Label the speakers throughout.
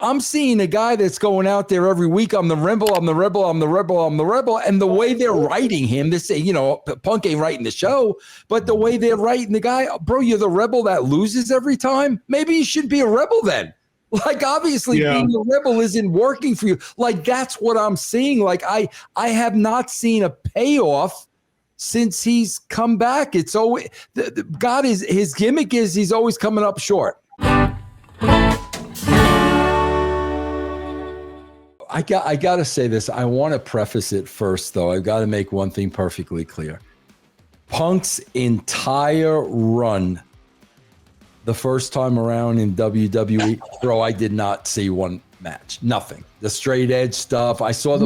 Speaker 1: I'm seeing a guy that's going out there every week. I'm the rebel. I'm the rebel. I'm the rebel. I'm the rebel. And the way they're writing him, they say, Punk ain't writing the show, but the way they're writing the guy, bro, you're the rebel that loses every time. Maybe you should be a rebel then. Like, obviously being a rebel isn't working for you. Like, that's what I'm seeing. Like, I have not seen a payoff since he's come back. It's always God is his gimmick is he's always coming up short. I got to say this. I want to preface it first, though. I've got to make one thing perfectly clear. Punk's entire run the first time around in WWE, bro, I did not see one match. Nothing. The straight edge stuff. I saw the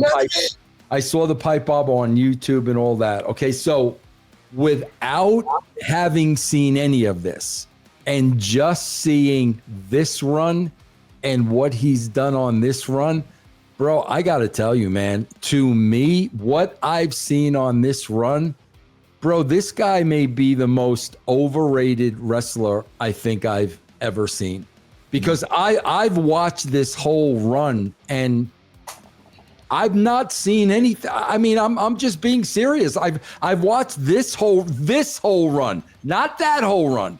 Speaker 1: pipe bomb on YouTube and all that. Okay, so without having seen any of this and just seeing this run and what he's done on this run, bro, I got to tell you, man, to me, what I've seen on this run, bro, this guy may be the most overrated wrestler I think I've ever seen. Because I've watched this whole run and I've not seen anything. I mean, I'm just being serious. I've watched this whole run, not that whole run,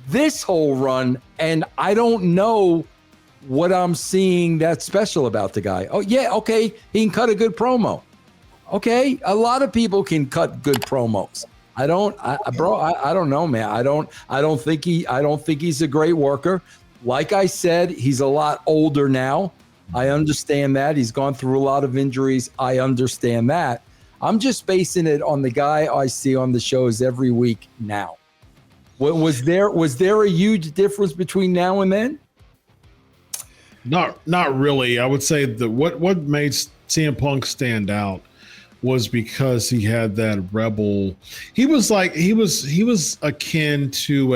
Speaker 1: this whole run, and I don't know what I'm seeing that's special about the guy. Oh yeah, okay, he can cut a good promo. Okay, a lot of people can cut good promos. I don't know, man. I don't think he's a great worker. Like I said, he's a lot older now. I understand that. He's gone through a lot of injuries. I understand that. I'm just basing it on the guy I see on the shows every week now. Was there a huge difference between now and then?
Speaker 2: Not really. I would say that what made CM Punk stand out was because he had that rebel. He was akin to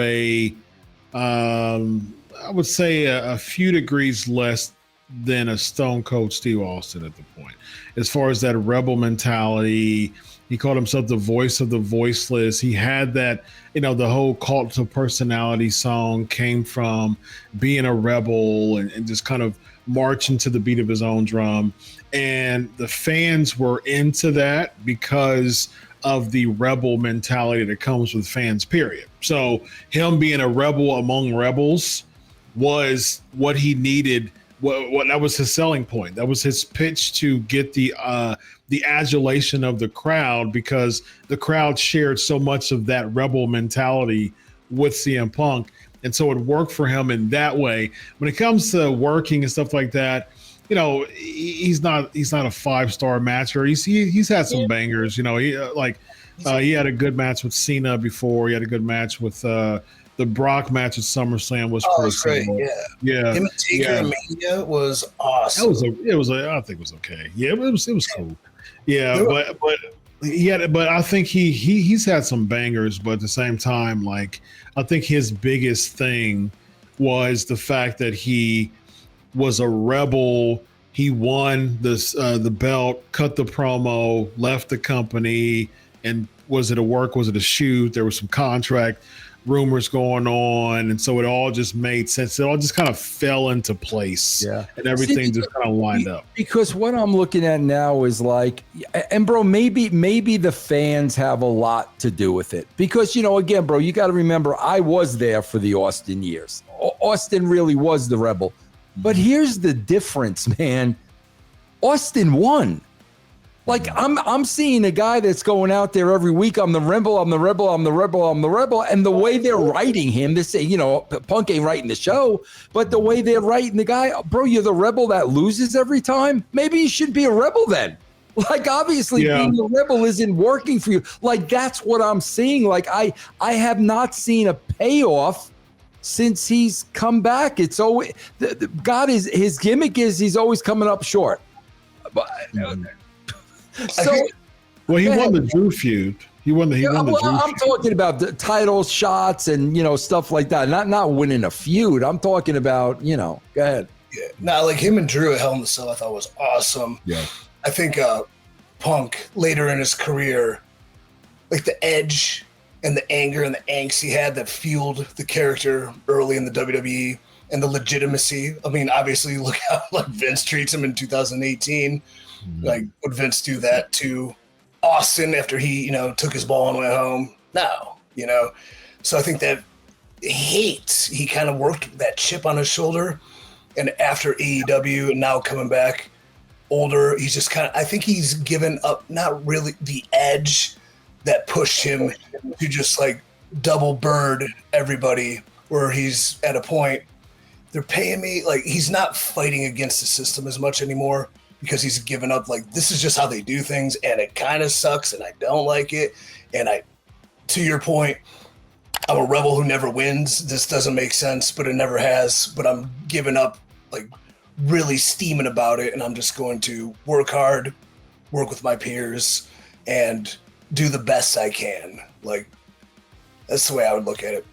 Speaker 2: I would say a few degrees less than a Stone Cold Steve Austin at the point. As far as that rebel mentality, he called himself the voice of the voiceless. He had that, the whole cult of personality song came from being a rebel and just kind of marching to the beat of his own drum. And the fans were into that because of the rebel mentality that comes with fans, period. So him being a rebel among rebels was what he needed. What that was his selling point. That was his pitch to get the adulation of the crowd, because the crowd shared so much of that rebel mentality with CM Punk. And so it worked for him in that way. When it comes to working and stuff like that, he's not a 5-star matcher. He's had some bangers. He had a good match with Cena before. He had a good match with the Brock match at SummerSlam was pretty
Speaker 3: great.
Speaker 2: Yeah.
Speaker 3: Him and Taker and Mania was awesome.
Speaker 2: I think it was okay. Yeah, it was cool. Yeah, but I think he's had some bangers, but at the same time, like, I think his biggest thing was the fact that he was a rebel. He won the belt, cut the promo, left the company, and was it a work? Was it a shoot? There was some contract rumors going on, and so it all just made sense. It all just kind of fell into place, and everything just kind of lined up.
Speaker 1: Because what I'm looking at now is like, and bro, maybe the fans have a lot to do with it. Because, again, bro, you got to remember, I was there for the Austin years. Austin really was the rebel. But here's the difference, man. Austin won. Like, I'm seeing a guy that's going out there every week. I'm the rebel. I'm the rebel. I'm the rebel. I'm the rebel. And the way they're writing him, they say, Punk ain't writing the show, but the way they're writing the guy, bro, you're the rebel that loses every time. Maybe you should be a rebel then. Like, obviously being a rebel isn't working for you. Like, that's what I'm seeing. Like, I have not seen a payoff since he's come back. It's always God is his gimmick is he's always coming up short. But, so,
Speaker 2: he won the Drew feud. He won the Drew
Speaker 1: I'm
Speaker 2: feud.
Speaker 1: talking about the title shots and stuff like that. Not winning a feud. I'm talking about go ahead.
Speaker 3: Yeah, like him and Drew at Hell in the Cell, I thought was awesome.
Speaker 2: Yeah,
Speaker 3: I think Punk later in his career, like the edge and the anger and the angst he had that fueled the character early in the WWE, and the legitimacy. I mean, obviously, look how like Vince treats him in 2018. Like, would Vince do that to Austin after he, took his ball and went home? No, So I think that hate, he kind of worked that chip on his shoulder. And after AEW and now coming back older, he's just I think he's given up, not really the edge that pushed him to just like double bird everybody, where he's at a point, they're paying me, like he's not fighting against the system as much anymore because he's given up, like, this is just how they do things and it kind of sucks and I don't like it. And to your point, I'm a rebel who never wins. This doesn't make sense, but it never has. But I'm giving up, like really steaming about it. And I'm just going to work hard, work with my peers, and do the best I can. Like, that's the way I would look at it.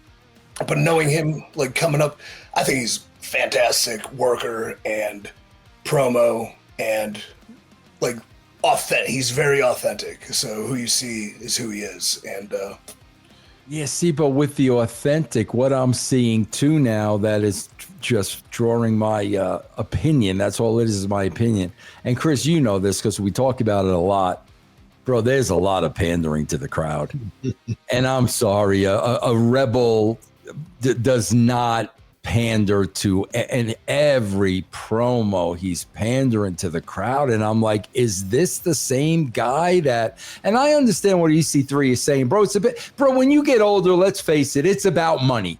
Speaker 3: But knowing him, like coming up, I think he's fantastic worker and promo and like authentic. He's very authentic. So who you see is who he is. And
Speaker 1: yeah, see, but with the authentic, what I'm seeing too now that is just drawing my opinion. That's all it is my opinion. And Chris, you know this because we talk about it a lot. Bro, there's a lot of pandering to the crowd. And I'm sorry, a rebel does not pander to, and every promo he's pandering to the crowd. And I'm like, is this the same guy that, and I understand what EC3 is saying, bro, it's a bit, bro, when you get older, let's face it, it's about money.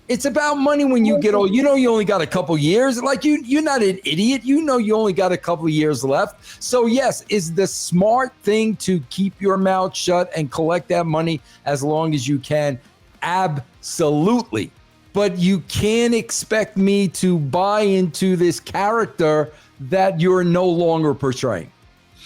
Speaker 1: It's about money when you get old. You know, you only got a couple years. Like you're not an idiot. You know, you only got a couple of years left. So yes, is the smart thing to keep your mouth shut and collect that money as long as you can? Absolutely. But you can't expect me to buy into this character that you're no longer portraying.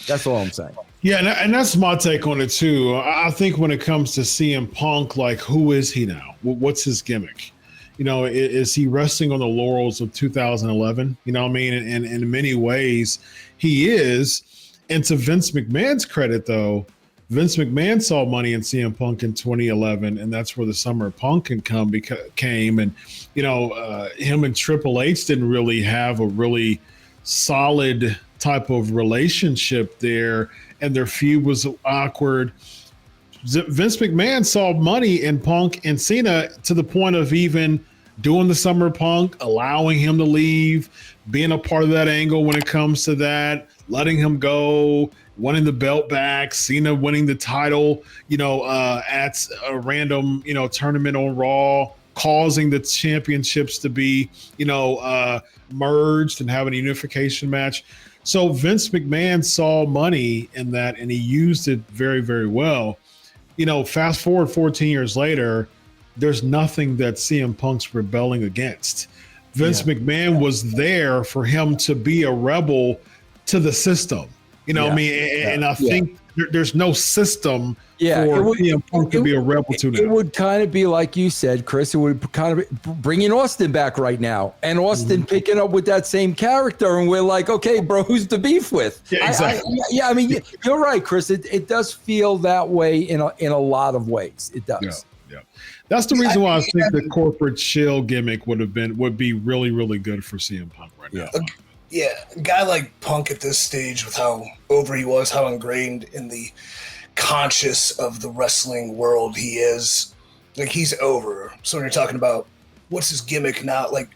Speaker 1: That's all I'm saying.
Speaker 2: Yeah, and that's my take on it too. I think when it comes to CM Punk, like, who is he now? What's his gimmick? You know, is he resting on the laurels of 2011? You know what I mean? And in many ways, he is. And to Vince McMahon's credit, though, Vince McMahon saw money in CM Punk in 2011, and that's where the Summer of Punk came. And, you know, him and Triple H didn't really have a really solid type of relationship there, and their feud was awkward. Vince McMahon saw money in Punk and Cena to the point of even doing the Summer of Punk, allowing him to leave, being a part of that angle when it comes to that, letting him go, winning the belt back, Cena winning the title, you know, at a random, you know, tournament on Raw, causing the championships to be, you know, merged and having a unification match. So Vince McMahon saw money in that and he used it very, very well. You know, fast forward 14 years later, there's nothing that CM Punk's rebelling against. Vince McMahon was there for him to be a rebel to the system. You know what I mean? And I think there's no system for CM Punk to be a rebel to now.
Speaker 1: It would kind of be like you said, Chris, it would kind of be bringing Austin back right now. And Austin picking up with that same character. And we're like, okay, bro, who's the beef with?
Speaker 2: Yeah, exactly.
Speaker 1: I mean, you're right, Chris. It does feel that way in a lot of ways. It does.
Speaker 2: Yeah. That's the reason why I think the corporate shill gimmick would be really, really good for CM Punk right now.
Speaker 3: Yeah, a guy like Punk at this stage, with how over he was, how ingrained in the conscious of the wrestling world he is, like, he's over. So when you're talking about what's his gimmick now, like,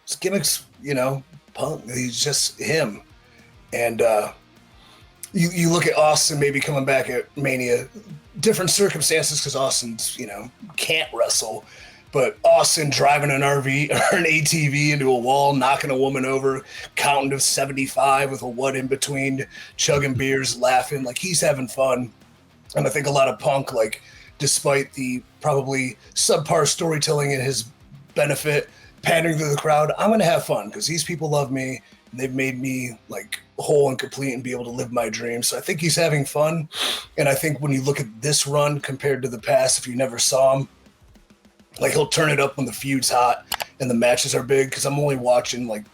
Speaker 3: his gimmick's, you know, Punk. He's just him. And you look at Austin maybe coming back at Mania, different circumstances because Austin's, you know, can't wrestle. But Austin driving an RV or an ATV into a wall, knocking a woman over, counting to 75 with a what in between, chugging beers, laughing, like he's having fun. And I think a lot of Punk, like, despite the probably subpar storytelling in his benefit, pandering to the crowd, I'm going to have fun because these people love me and they've made me like whole and complete and be able to live my dreams. So I think he's having fun. And I think when you look at this run compared to the past, if you never saw him, like, he'll turn it up when the feud's hot and the matches are big, because I'm only watching, like,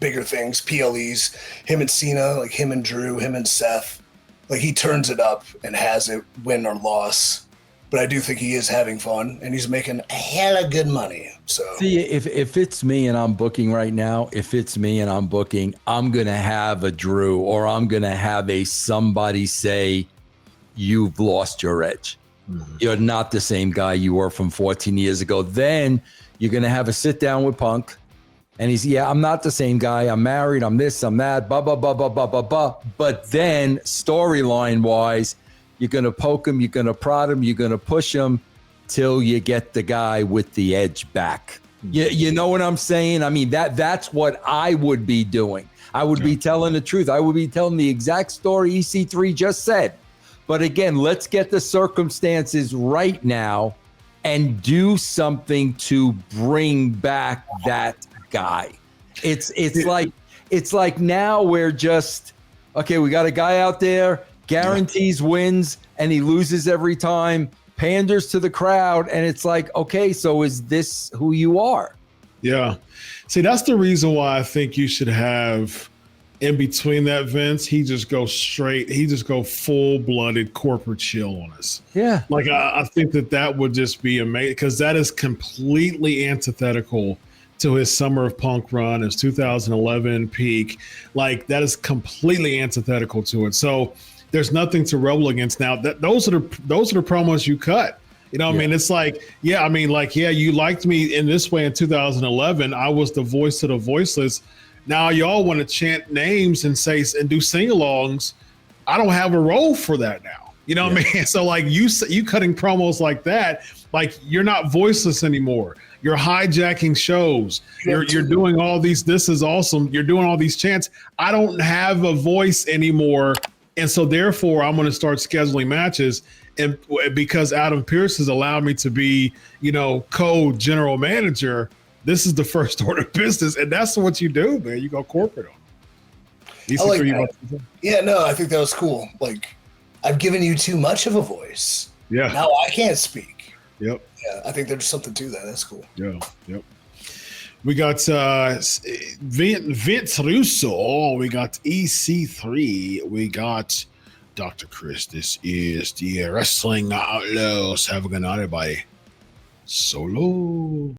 Speaker 3: bigger things, PLEs, him and Cena, like him and Drew, him and Seth. Like, he turns it up and has it win or loss. but I do think he is having fun and he's making a hell of good money. So
Speaker 1: see, if it's me and I'm booking right now, I'm gonna have a Drew or I'm gonna have a somebody say, "You've lost your edge. You're not the same guy you were from 14 years ago." Then you're gonna have a sit down with Punk. And he's, yeah, I'm not the same guy. I'm married. I'm this, I'm that, blah, blah, blah, blah, blah, blah, blah. But then storyline wise, you're going to poke him, you're going to prod him, you're going to push him till you get the guy with the edge back. You know what I'm saying? I mean, that's what I would be doing. I would be telling the truth. I would be telling the exact story EC3 just said. But again, let's get the circumstances right now and do something to bring back that guy. It's like now we're just, okay, we got a guy out there, guarantees wins, and he loses every time, panders to the crowd, and it's like, okay, so is this who you are?
Speaker 2: Yeah. See, that's the reason why I think you should have in between that, Vince, he just go full-blooded corporate chill on us.
Speaker 1: Yeah.
Speaker 2: Like, I think that would just be amazing because that is completely antithetical to his Summer of Punk run, his 2011 peak. Like, that is completely antithetical to it. So there's nothing to rebel against now. Those are the promos you cut. You know what I mean? It's like, yeah, you liked me in this way in 2011. I was the voice of the voiceless. Now y'all want to chant names and say and do sing-alongs. I don't have a role for that now. You know what I mean? So like you cutting promos like that, like you're not voiceless anymore. You're hijacking shows. You're doing all these. This is awesome. You're doing all these chants. I don't have a voice anymore, and so therefore I'm going to start scheduling matches. And because Adam Pearce has allowed me to be, co-general manager, this is the first order of business, and that's what you do, man. You go corporate on them.
Speaker 3: I like that. Yeah, no, I think that was cool. Like, I've given you too much of a voice. Yeah. Now I can't speak.
Speaker 2: Yep.
Speaker 3: Yeah, I think there's something to that. That's cool.
Speaker 2: Yeah. Yep. We got Vince Russo. We got EC3. We got Dr. Chris. This is the Wrestling Outlaws. Have a good night, everybody. Solo.